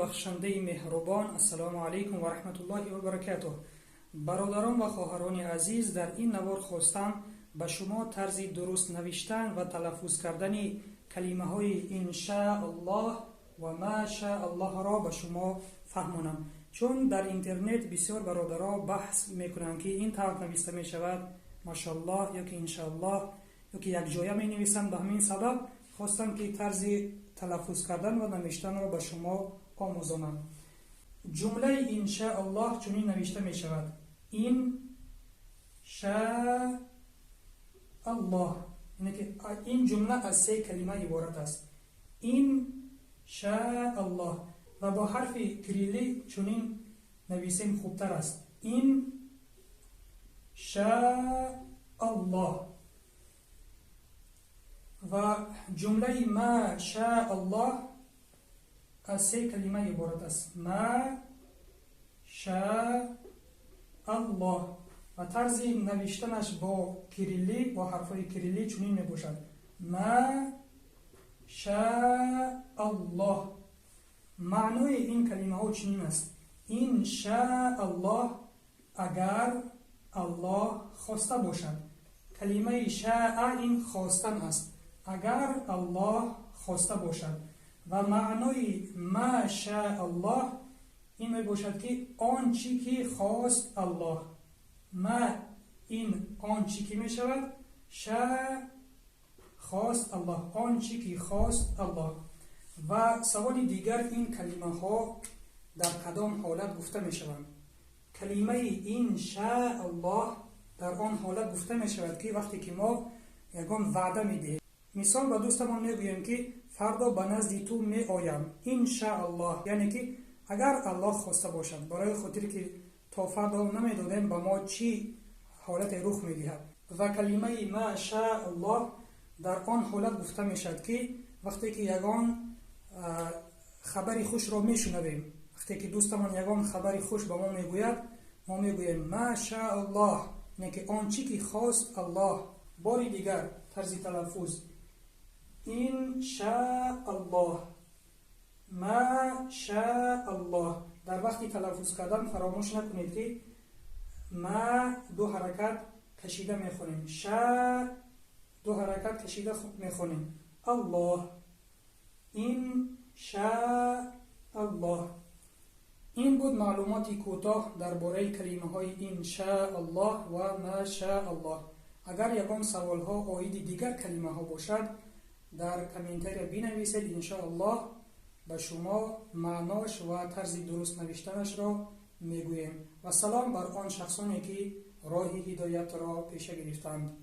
بخشنده مهربان، السلام علیکم و رحمت الله و برکاته. برادران و خواهران عزیز، در این نوار خواستم به شما طرز درست نوشتن و تلفظ کردن کلمه های ان شاء الله و ما شاء الله را به شما فهمانم. چون در اینترنت بسیار برادران بحث میکنند که این طرح نوشته می شود ماشاءالله یا که ان شاء الله یا که یک جایه می نویسند. به همین سبب خواستم که طرز تلفظ کردن و نوشتن را به شما آموزانم. جمله ان شاء الله چنین نوشته می شود: این شاء الله. یعنی که این جمله از سه کلمه عبارت است: این شاء الله. و با حرف کریلی چنین نویسیم خوبتر است: این شاء الله. و جمله ما شاء الله از سه کلمه عبارت است: ما شاء الله. و طرز نوشتنش با کریلی، با حرفای کریلی چنین می باشد: ما شاء الله. معنای این کلمه ها چنین است: این شاء الله اگر الله خواسته باشد. کلمه شاء این خواستن است، اگر الله خواسته باشد. و معنای ما شاء الله این می باشد که آن چی که خواست الله. ما این آن چی که می شود، شاء خواست الله، آن چی که خواست الله. و سوال دیگر، این کلمه ها در کدام حالت گفته می شوند؟ کلمه این شاء الله در آن حالت گفته می شود که وقتی که ما یگان وعده می دهیم. مثال به دوستمان می گوییم که فردا به نزد تو می آیم ان شاء الله، یعنی که اگر الله خواسته باشد. برای خاطر که تا فردا نمی دادیم به ما چی حالت رخ می دهد. و کلمه ما شاء الله در آن حالت گفته می شود که وقتی که یگان خبری خوش را می شنویم. وقتی که دوستمان یگان خبری خوش به ما می گوید، ما می گوییم ما شاء الله، یعنی که آن چی که خواست الله. باری دیگر طرز تلفظ: این شاء الله، ما شاء الله. در وقتی تلفظ کردن فراموش نکنید که ما دو حرکت کشیده میخونیم، شاء دو حرکت کشیده میخونیم، الله این شاء الله. این بود معلوماتی کوتاه درباره کلمه های این شاء الله و ما شاء الله. اگر یکان سوال ها آید دیگر کلمه ها باشد در کامنتری بنویسید، ان شاء الله به شما معناش و طرز درست نوشتنش را میگوییم. و سلام بر آن شخصانی که راه هدایت را پیش گرفتند.